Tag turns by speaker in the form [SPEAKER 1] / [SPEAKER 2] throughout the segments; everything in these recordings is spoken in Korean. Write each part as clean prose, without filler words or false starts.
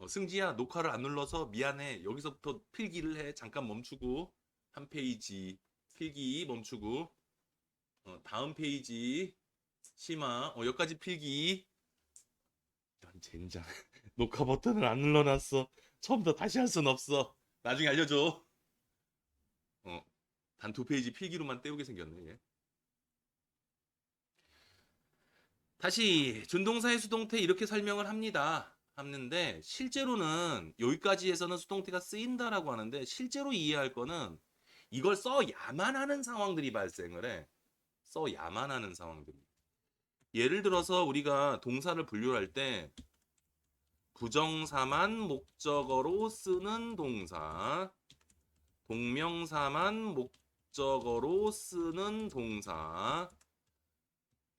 [SPEAKER 1] 승지야, 녹화를 안 눌러서 미안해. 여기서부터 필기를 해. 잠깐 멈추고. 한 페이지. 필기 멈추고. 다음 페이지. 심화. 여기까지 필기. 이런 젠장. 녹화 버튼을 안 눌러놨어. 처음부터 다시 할 순 없어. 나중에 알려줘. 어, 단 두 페이지 필기로만 때우게 생겼네, 얘. 다시 준동사의 수동태 이렇게 설명을 합니다. 하는데 실제로는 여기까지 해서는 수동태가 쓰인다라고 하는데 실제로 이해할 거는 이걸 써야만 하는 상황들이 발생을 해. 써야만 하는 상황들이. 예를 들어서 우리가 동사를 분류할 때 부정사만 목적어로 쓰는 동사, 동명사만 목적어로 쓰는 동사,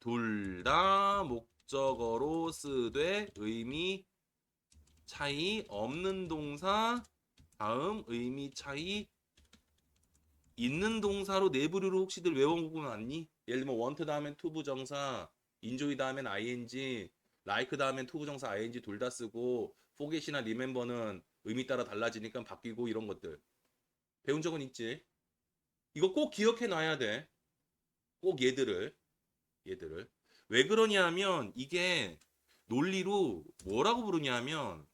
[SPEAKER 1] 둘 다 목적어로 쓰되 의미 차이 없는 동사, 다음 의미 차이 있는 동사로 네 부류를 혹시들 외워보고 왔니? 예를 들면 want 다음엔 to 부정사, enjoy 다음엔 ing, like 다음엔 to 부정사 ing 둘 다 쓰고 forget이나 remember는 의미 따라 달라지니까 바뀌고 이런 것들 배운 적은 있지? 이거 꼭 기억해 놔야 돼. 꼭 얘들을. 왜 그러냐 하면 이게 논리로 뭐라고 부르냐면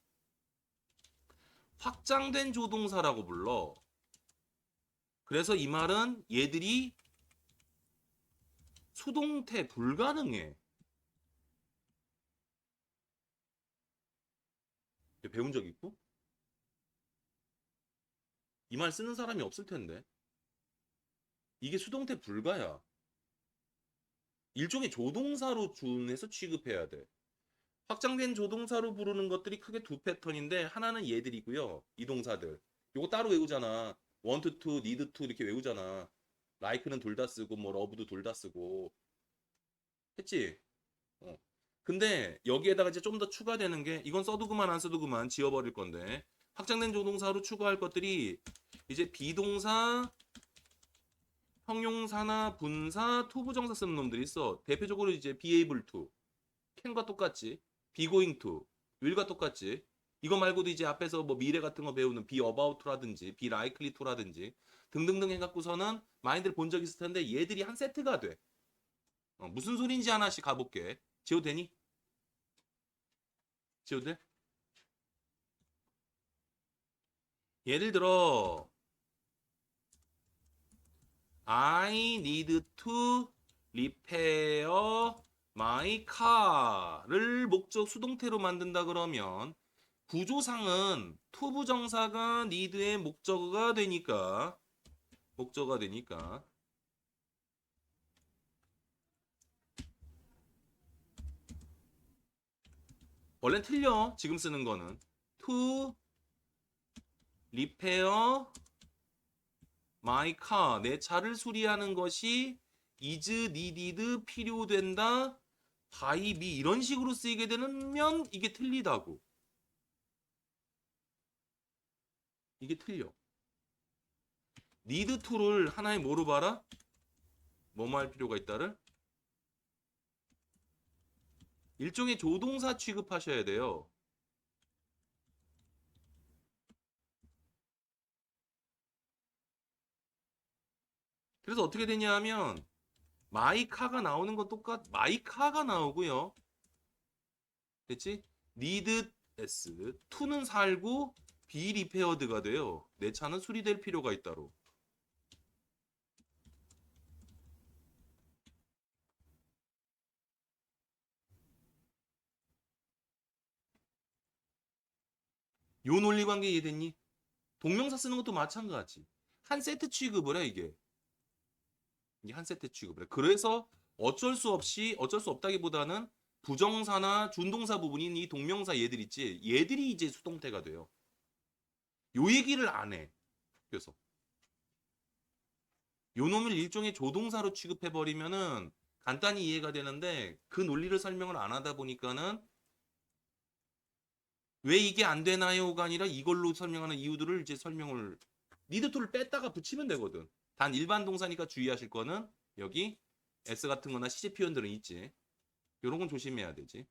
[SPEAKER 1] 확장된 조동사라고 불러. 그래서 이 말은 얘들이 수동태 불가능해. 배운 적 있고? 이 말 쓰는 사람이 없을 텐데. 이게 수동태 불가야. 일종의 조동사로 준해서 취급해야 돼. 확장된 조동사로 부르는 것들이 크게 두 패턴인데 하나는 얘들이고요. 이 동사들. 요거 따로 외우잖아. want to, need to 이렇게 외우잖아. like는 둘 다 쓰고 뭐 love도 둘 다 쓰고 했지? 어. 근데 여기에다가 이제 좀 더 추가되는 게 이건 써도 그만 안 써도 그만 지워버릴 건데 확장된 조동사로 추가할 것들이 이제 비동사, 형용사나 분사, 투부정사 쓰는 놈들이 있어. 대표적으로 이제 be able to, can과 똑같지. be going to, will과 똑같지. 이거 말고도 이제 앞에서 뭐 미래 같은 거 배우는 be about to라든지 be likely to라든지 등등등 해갖고서는 많이들 본 적 있을 텐데 얘들이 한 세트가 돼. 무슨 소리인지 하나씩 가볼게. 지워도 되니? 지워도 돼? 예를 들어 I need to repair my car를 목적 수동태로 만든다 그러면 구조상은 to 부정사가 need의 목적어가 되니까 원래 틀려 지금 쓰는 거는 to repair my car 내 차를 수리하는 것이 is needed 필요된다 by me 이런 식으로 쓰이게 되면 이게 틀리다고 이게 틀려 need to를 하나의 뭐로 봐라? 뭐뭐 할 필요가 있다를 일종의 조동사 취급하셔야 돼요. 그래서 어떻게 되냐 하면 마이카가 나오는 건 마이카가 나오고요. 됐지? need s to는 살고 be repaired가 돼요. 내 차는 수리될 필요가 있다로. 요 논리 관계 이해됐니? 동명사 쓰는 것도 마찬가지. 한 세트 취급을 해 이게. 이게 한 세트 취급을 해. 그래서 어쩔 수 없다기보다는 부정사나 준동사 부분인 이 동명사 얘들 있지. 얘들이 이제 수동태가 돼요. 요 얘기를 안 해. 그래서 요 놈을 일종의 조동사로 취급해 버리면은 간단히 이해가 되는데 그 논리를 설명을 안 하다 보니까는 왜 이게 안 되나요가 아니라 이걸로 설명하는 이유들을 이제 설명을 니드 툴을 뺐다가 붙이면 되거든. 단 일반 동사니까 주의하실 거는 여기 s 같은 거나 시제 표현들은 있지. 요런 건 조심해야 되지.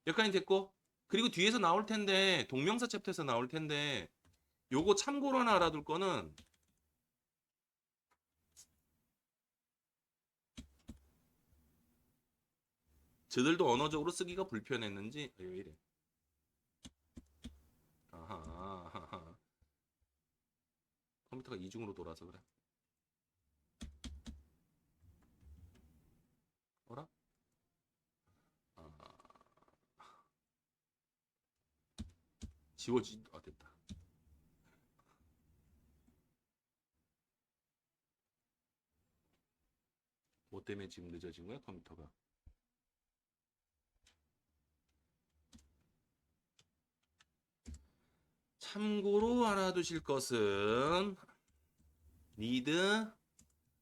[SPEAKER 1] 여기까지 됐고 그리고 뒤에서 나올 텐데 동명사 챕터에서 나올 텐데 요거 참고로 하나 알아둘 거는 저들도 언어적으로 쓰기가 불편했는지 왜 이래? 아하. 컴퓨터가 이중으로 돌아서 그래. 어라? 아, 지워지. 아 됐다. 뭐 때문에 지금 늦어진 거야 컴퓨터가? 참고로 알아두실 것은 need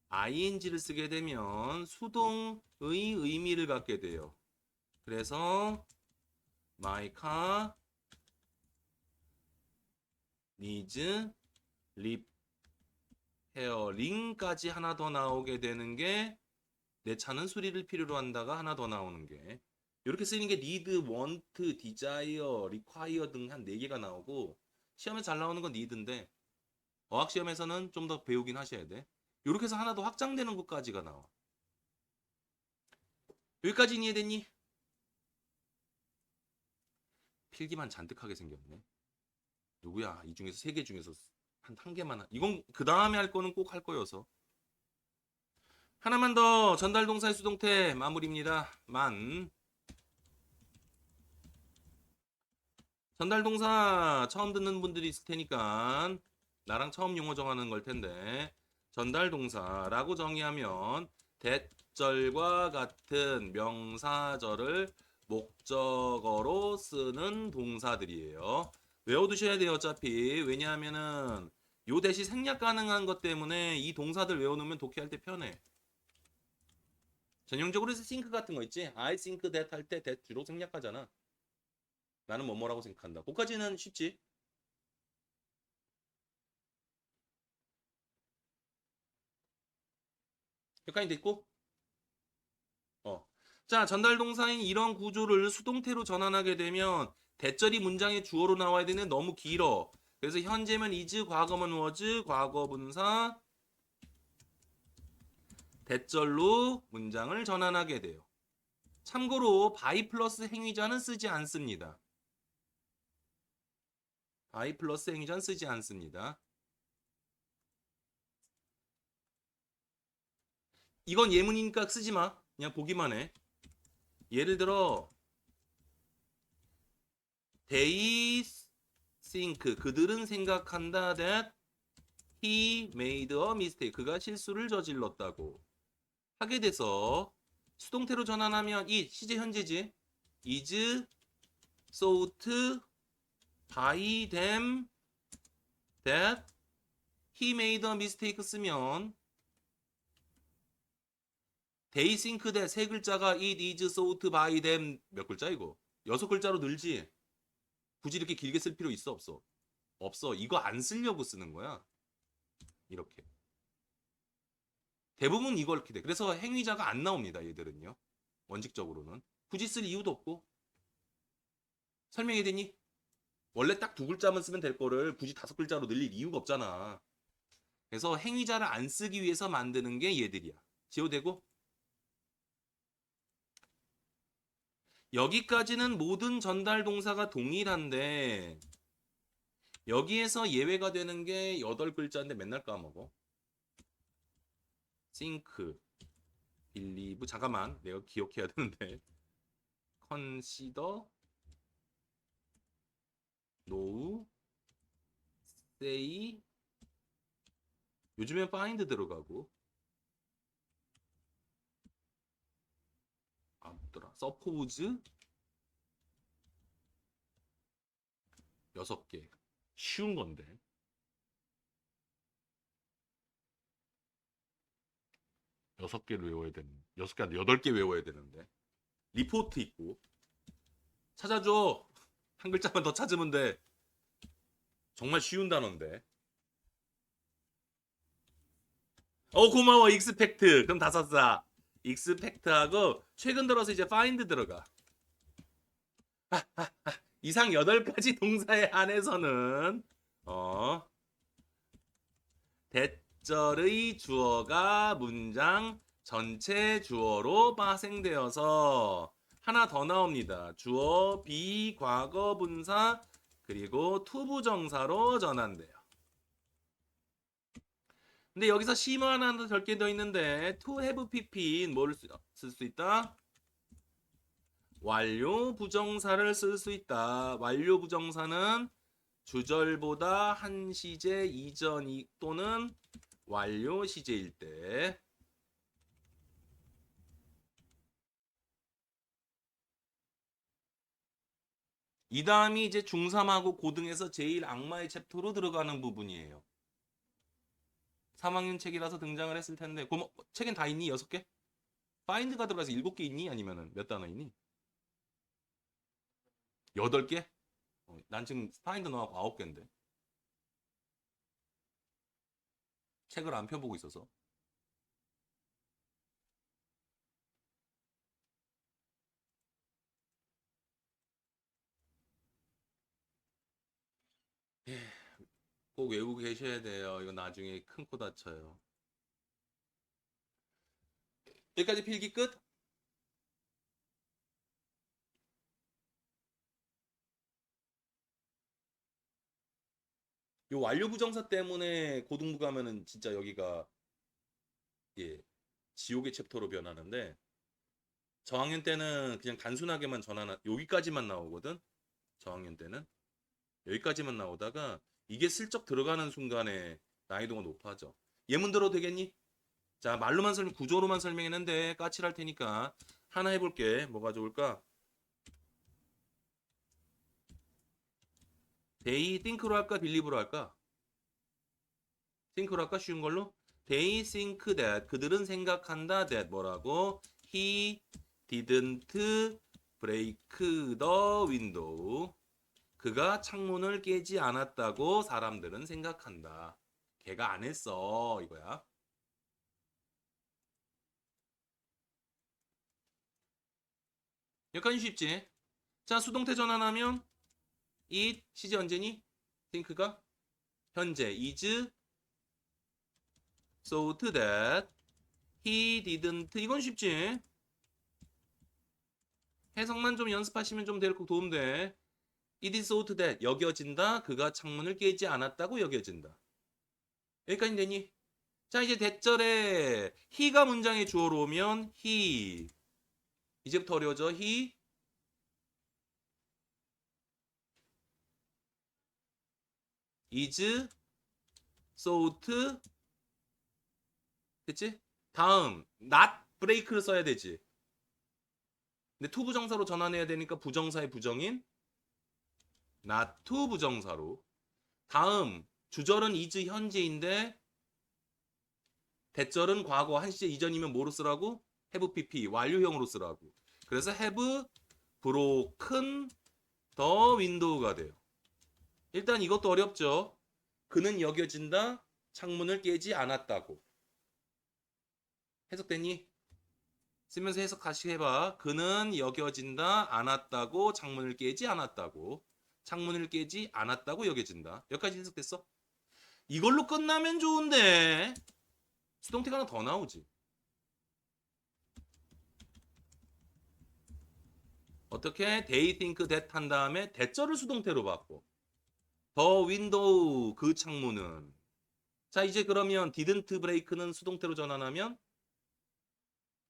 [SPEAKER 1] ing를 쓰게 되면 수동의 의미를 갖게 돼요. 그래서 my car needs repairing까지 하나 더 나오게 되는 게 내 차는 수리를 필요로 한다가 하나 더 나오는 게 이렇게 쓰이는 게 need, want, desire, require 등 한 4개가 나오고 시험에 잘 나오는 건 need인데 어학시험에서는 좀 더 배우긴 하셔야 돼. 이렇게 해서 하나 더 확장되는 것까지가 나와. 여기까지 이해됐니? 필기만 잔뜩하게 생겼네. 누구야? 이 중에서 3개 중에서 한 개만 이건 그 다음에 할 거는 꼭 할 거여서 하나만 더 전달동사의 수동태 마무리입니다. 전달동사 처음 듣는 분들이 있을 테니까 나랑 처음 용어 정하는 걸 텐데 전달동사라고 정의하면 대절과 같은 명사절을 목적어로 쓰는 동사들이에요. 외워두셔야 돼요 어차피. 왜냐하면은 요 대시 생략 가능한 것 때문에 이 동사들 외워놓으면 독해할 때 편해. 전형적으로 think 같은 거 있지? I think that 할 때 that 주로 생략하잖아. 나는 뭐뭐라고 생각한다. 그까지는 쉽지. 여기까지 됐고. 자, 전달 동사인 이런 구조를 수동태로 전환하게 되면 대절이 문장의 주어로 나와야 되는 너무 길어. 그래서 현재면 is, 과거면 was, 과거분사 대절로 문장을 전환하게 돼요. 참고로 by 플러스 행위자는 쓰지 않습니다. by 플러스 행위자는 쓰지 않습니다. 이건 예문이니까 쓰지 마. 그냥 보기만 해. 예를 들어 they think 그들은 생각한다 that he made a mistake 그가 실수를 저질렀다고 하게 돼서 수동태로 전환하면 이 시제 현재지 is thought by them that he made a mistake 쓰면 they think that 세 글자가 it is thought by them 몇 글자 이거? 6글자로 늘지. 굳이 이렇게 길게 쓸 필요 있어 없어? 없어. 이거 안 쓰려고 쓰는 거야. 이렇게. 대부분 이거 이렇게 돼. 그래서 행위자가 안 나옵니다. 얘들은요. 원칙적으로는. 굳이 쓸 이유도 없고. 설명이 되니? 원래 딱 2글자만 쓰면 될 거를 굳이 5글자로 늘릴 이유가 없잖아. 그래서 행위자를 안 쓰기 위해서 만드는 게 얘들이야. 지워되고? 여기까지는 모든 전달 동사가 동일한데 여기에서 예외가 되는 게 8글자인데 맨날 까먹어. think, believe, 잠깐만 내가 기억해야 되는데 consider, know, say, 요즘엔 find 들어가고 뭐더라? suppose 6개 쉬운 건데 6개를 외워야 되는 6개 안 돼, 8개 외워야 되는데 리포트 있고 찾아줘. 한 글자만 더 찾으면 돼. 정말 쉬운 단어인데. 고마워 익스펙트. 그럼 다 썼어. 익스펙트하고 최근 들어서 이제 find 들어가. 이상 8가지 동사에 한해서는 대절의 주어가 문장 전체 주어로 파생되어서 하나 더 나옵니다. 주어 비과거 분사 그리고 투부정사로 전환돼요. 근데 여기서 심어 하나 더 적게 더 있는데 to have pp는 뭐를 쓸 수 있다? 완료 부정사를 쓸 수 있다. 완료 부정사는 주절보다 한 시제 이전 또는 완료 시제일 때. 이 다음이 이제 중3하고 고등에서 제일 악마의 챕터로 들어가는 부분이에요. 3학년 책이라서 등장을 했을 텐데 책엔 다 있니? 6개? 파인드가 들어가서 7개 있니? 아니면 몇 단어 있니? 8개? 난 지금 파인드 넣어갖고 9개인데 책을 안 펴보고 있어서. 꼭 외우고 계셔야 돼요. 이거 나중에 큰 코 다쳐요. 여기까지 필기 끝? 요 완료 부정사 때문에 고등부 가면은 진짜 여기가 예, 지옥의 챕터로 변하는데 저학년 때는 그냥 단순하게만 전환 여기까지만 나오거든. 저학년 때는 여기까지만 나오다가 이게 슬쩍 들어가는 순간에 난이도가 높아져. 예문 들어도 되겠니? 자, 말로만 구조로만 설명했는데 까칠할 테니까 하나 해볼게. 뭐가 좋을까? they think로 할까? believe로 할까? think로 할까? 쉬운 걸로? they think that 그들은 생각한다 that 뭐라고? he didn't break the window 그가 창문을 깨지 않았다고 사람들은 생각한다. 걔가 안 했어 이거야. 여기까지 쉽지? 자, 수동태 전환하면 it 시제 언제니? think가 현재 is thought that he didn't 이건 쉽지? 해석만 좀 연습하시면 좀 될 거 도움돼. It is thought that 여겨진다. 그가 창문을 깨지 않았다고 여겨진다. 여기까지 되니? 자, 이제 대절에 he가 문장의 주어로 오면 he 이제부터 어려워져. he is thought 됐지? 다음 not break를 써야 되지. 근데 to 부정사로 전환해야 되니까 부정사의 부정인 not to 부정사로. 다음 주절은 is 현재인데 대절은 과거 한 시제 이전이면 뭐로 쓰라고? have pp 완료형으로 쓰라고. 그래서 have broken the window가 돼요. 일단 이것도 어렵죠. 그는 여겨진다. 창문을 깨지 않았다고. 해석됐니? 쓰면서 해석 다시 해봐. 그는 여겨진다. 않았다고. 창문을 깨지 않았다고. 창문을 깨지 않았다고 여겨진다. 여기까지 해석됐어? 이걸로 끝나면 좋은데 수동태가 하나 더 나오지. 어떻게? They think that 한 다음에 대절을 수동태로 바꿔. The window 그 창문은. 자, 이제 그러면 didn't break는 수동태로 전환하면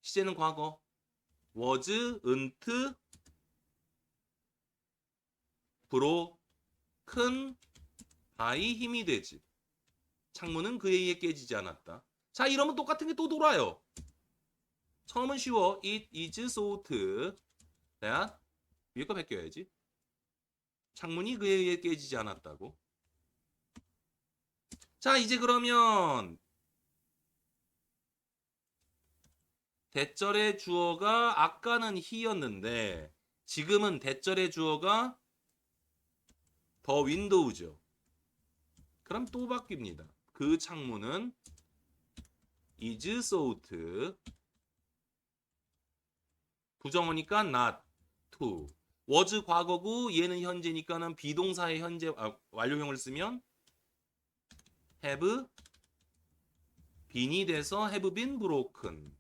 [SPEAKER 1] 시제는 과거. wasn't broken by 힘이 되지. 창문은 그에 의해 깨지지 않았다. 자, 이러면 똑같은 게 또 돌아요. 처음은 쉬워. It is thought that 위에 거 베껴야지. 창문이 그에 의해 깨지지 않았다고. 자, 이제 그러면 대절의 주어가 아까는 he였는데 지금은 대절의 주어가 the window죠. 그럼 또 바뀝니다. 그 창문은 is thought 부정어니까 not to was 과거고 얘는 현재니까는 비동사의 현재 완료형을 쓰면 have been이 돼서 have been broken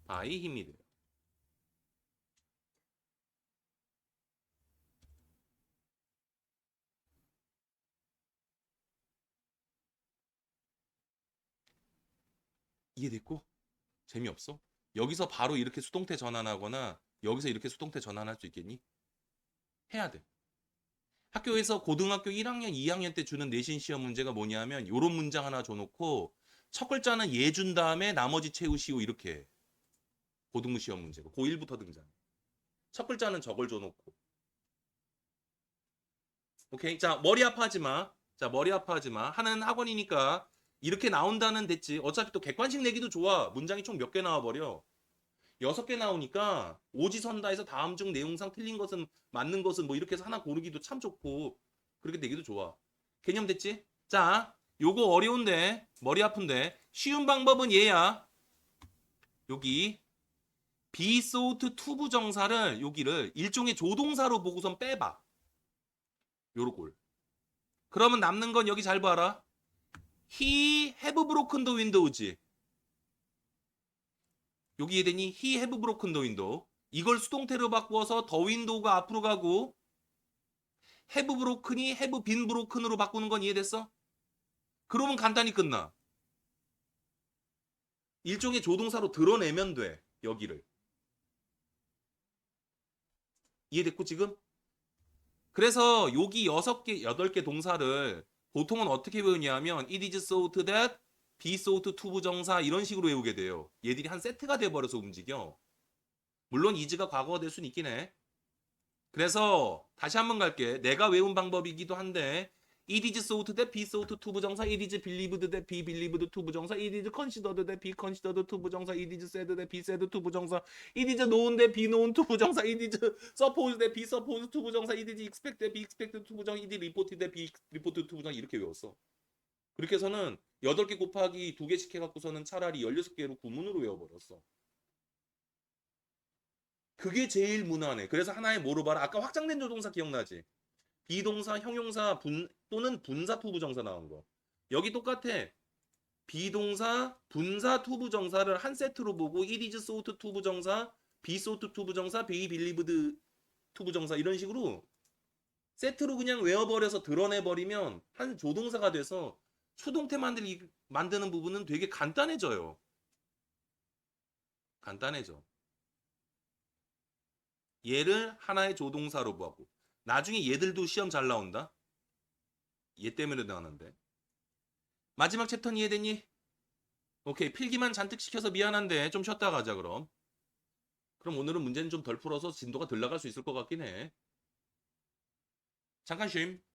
[SPEAKER 1] by 힘이 돼요. 이해됐고? 재미없어? 여기서 바로 이렇게 수동태 전환하거나 여기서 이렇게 수동태 전환할 수 있겠니? 해야 돼. 학교에서 고등학교 1학년, 2학년 때 주는 내신 시험 문제가 뭐냐면 요런 문장 하나 줘놓고 첫 글자는 얘 준 다음에 나머지 채우시오 이렇게 해. 고등부 시험 문제가 고1부터 등장. 첫 글자는 저걸 줘놓고. 오케이? 자, 머리 아파하지 마. 자, 머리 아파하지 마. 하는 학원이니까 이렇게 나온다는 됐지. 어차피 또 객관식 내기도 좋아. 문장이 총 몇 개 나와버려. 6개 나오니까 오지선다에서 다음 중 내용상 틀린 것은 맞는 것은 뭐 이렇게 해서 하나 고르기도 참 좋고 그렇게 되기도 좋아. 개념 됐지? 자, 요거 어려운데 머리 아픈데 쉬운 방법은 얘야. 여기 be sought to 부정사를 여기를 일종의 조동사로 보고선 빼봐. 요런. 그러면 남는 건 여기 잘 봐라. He have broken the window지. 여기 이해되니? He have broken the window. 이걸 수동태로 바꾸어서 the window가 앞으로 가고 have broken이 have been broken으로 바꾸는 건 이해됐어? 그러면 간단히 끝나. 일종의 조동사로 드러내면 돼. 여기를. 이해됐고 지금? 그래서 여기 6개, 8개 동사를 보통은 어떻게 외우냐면 it is sought that, be sought to 부정사 이런 식으로 외우게 돼요. 얘들이 한 세트가 돼버려서 움직여. 물론 is가 과거가 될 수는 있긴 해. 그래서 다시 한번 갈게. 내가 외운 방법이기도 한데 it is sought that, be sought to 부정사, it is believed that, be believed to 부정사, it is considered that, be considered to 부정사, it is said that, be said to 부정사, it is known that, be known to 부정사, it is supposed that, be supposed to 부정사, it is expected that, be expected to 부정사, it is reported that, be reported to 부정사 이렇게 외웠어. 그렇게 해서는 8개 곱하기 2개씩 해갖고서는 차라리 16개로 구문으로 외워버렸어. 그게 제일 무난해. 그래서 하나의 뭐로 봐라. 아까 확장된 조동사 기억나지? 비동사, 형용사, 또는 분사, 투부정사 나온 거. 여기 똑같아. 비동사, 분사, 투부정사를 한 세트로 보고 it is sought 투부정사, be sought 투부정사, be believed 투부정사 이런 식으로 세트로 그냥 외워버려서 드러내버리면 한 조동사가 돼서 수동태 만드는 부분은 되게 간단해져요. 간단해져. 얘를 하나의 조동사로 보고 나중에 얘들도 시험 잘 나온다. 얘 때문에 나왔는데. 마지막 챕터는 이해됐니? 오케이. 필기만 잔뜩 시켜서 미안한데 좀 쉬었다 가자 그럼. 그럼 오늘은 문제는 좀 덜 풀어서 진도가 덜 나갈 수 있을 것 같긴 해. 잠깐 쉼.